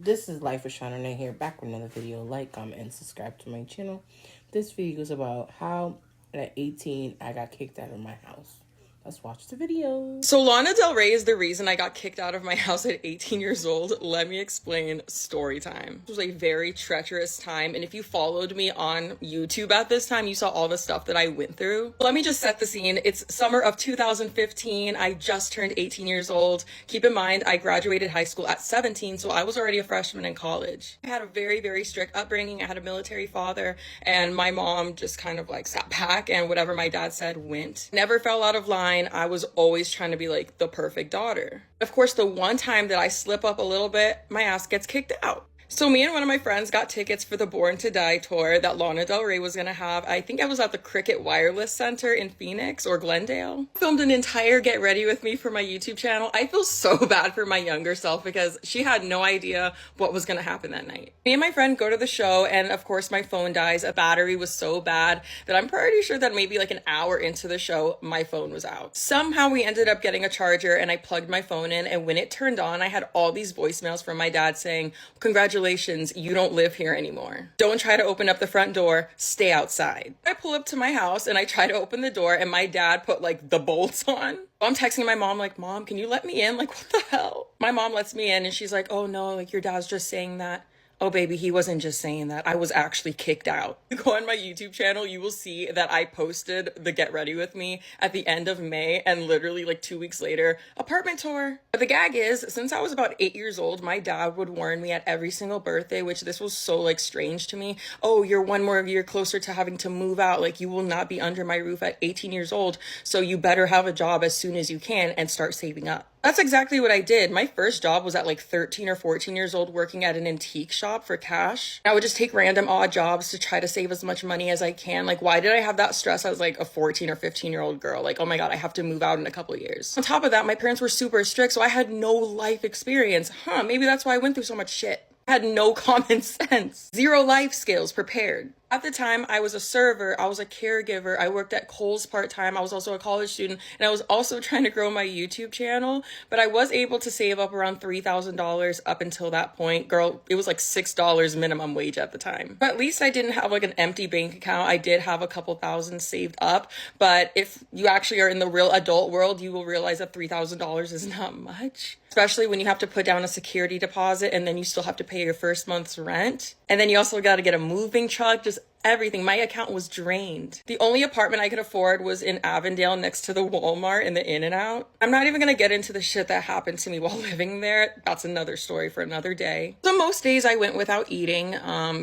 This is Life with Shauna Renee here, back with another video. Like, comment, and subscribe to my channel. This video is about how at 18 I got kicked out of my house. Let's watch the video. So Lana Del Rey is the reason I got kicked out of my house at 18 years old. Let me explain story time. It was a very treacherous time, and if you followed me on YouTube at this time, you saw all the stuff that I went through. Let me just set the scene. It's summer of 2015. I just turned 18 years old. Keep in mind, I graduated high school at 17, so I was already a freshman in college. I had a very, very strict upbringing. I had a military father, and my mom just kind of like sat back, and whatever my dad said went. Never fell out of line. I was always trying to be like the perfect daughter. Of course, the one time that I slip up a little bit, my ass gets kicked out. So me and one of my friends got tickets for the Born to Die tour that Lana Del Rey was gonna have. I think I was at the Cricket Wireless Center in Phoenix or Glendale. I filmed an entire Get Ready With Me for my YouTube channel. I feel so bad for my younger self because she had no idea what was gonna happen that night. Me and my friend go to the show, and of course my phone dies. A battery was so bad that I'm pretty sure that maybe like an hour into the show, my phone was out. Somehow we ended up getting a charger, and I plugged my phone in, and when it turned on, I had all these voicemails from my dad saying, "Congratulations, you don't live here anymore. Don't try to open up the front door, stay outside." I pull up to my house and I try to open the door, and my dad put like the bolts on. I'm texting my mom like, "Mom, can you let me in? Like, what the hell?" My mom lets me in and she's like, "Oh no, like your dad's just saying that." Oh baby, he wasn't just saying that. I was actually kicked out. You go on my YouTube channel, you will see that I posted the Get Ready With Me at the end of May, and literally like 2 weeks later, apartment tour. But the gag is, since I was about 8 years old, my dad would warn me at every single birthday, which this was so like strange to me. "Oh, you're one more year closer to having to move out. Like you will not be under my roof at 18 years old. So you better have a job as soon as you can and start saving up." That's exactly what I did. My first job was at like 13 or 14 years old, working at an antique shop for cash. I would just take random odd jobs to try to save as much money as I can. Like, why did I have that stress as like a 14 or 15-year-old girl? Like, oh my God, I have to move out in a couple of years. On top of that, my parents were super strict, so I had no life experience. Maybe that's why I went through so much shit. I had no common sense. Zero life skills prepared. At the time, I was a server, I was a caregiver, I worked at Kohl's part-time, I was also a college student, and I was also trying to grow my YouTube channel, but I was able to save up around $3,000 up until that point. Girl, it was like $6 minimum wage at the time. But at least I didn't have like an empty bank account. I did have a couple thousand saved up, but if you actually are in the real adult world, you will realize that $3,000 is not much. Especially when you have to put down a security deposit and then you still have to pay your first month's rent. And then you also got to get a moving truck, just everything. My account was drained. The only apartment I could afford was in Avondale next to the Walmart and the In-N-Out. I'm not even gonna get into the shit that happened to me while living there. That's another story for another day. So most days I went without eating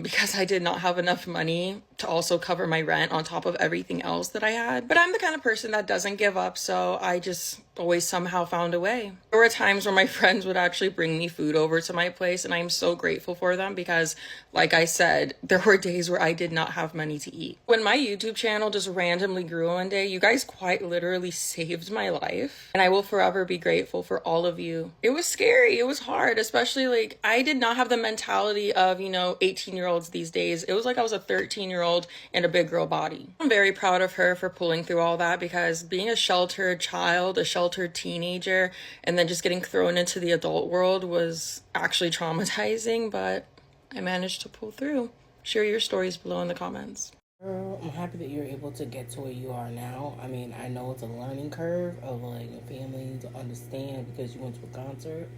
because I did not have enough money to also cover my rent on top of everything else that I had. But I'm the kind of person that doesn't give up, so I just always somehow found a way. There were times where my friends would actually bring me food over to my place, and I'm so grateful for them because, like I said, there were days where I did not have money to eat. When my YouTube channel just randomly grew one day, you guys quite literally saved my life, and I will forever be grateful for all of you. It was scary, it was hard, especially like I did not have the mentality of 18-year-olds these days. It was like I was a 13-year-old in a big girl body. I'm very proud of her for pulling through all that, because being a sheltered child, a sheltered teenager, and then just getting thrown into the adult world was actually traumatizing, but I managed to pull through. Share your stories below in the comments. Girl, I'm happy that you're able to get to where you are now. I mean, I know it's a learning curve of like a family to understand, because you went to a concert,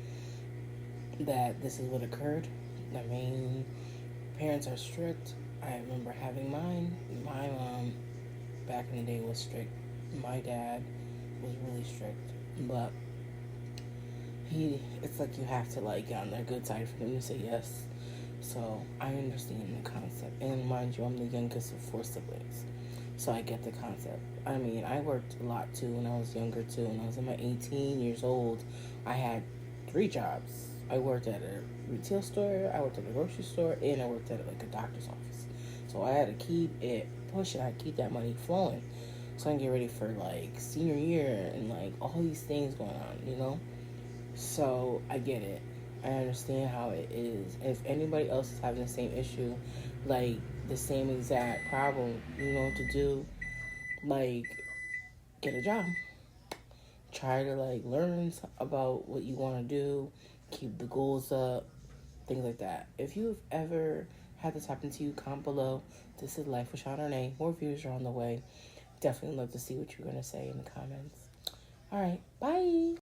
that this is what occurred. I mean, parents are strict. I remember having mine. My mom back in the day was strict. My dad was really strict, but it's like you have to like get on their good side for them to say yes. So I understand the concept, and mind you, I'm the youngest of 4 siblings, so I get the concept. I mean, I worked a lot too when I was younger too. When I was in my 18 years old, I had 3 jobs. I worked at a retail store, I worked at a grocery store, and I worked at like a doctor's office. So I had to keep it pushing. I had to keep that money flowing, so I can get ready for like senior year and like all these things going on, So I get it. I understand how it is. And if anybody else is having the same issue, like the same exact problem, you know what to do. Like, get a job. Try to like learn about what you want to do. Keep the goals up. things like that. If you've ever had this happen to you, comment below. This is Life with Sean Renee. More views are on the way. Definitely love to see what you're going to say in the comments. All right, bye.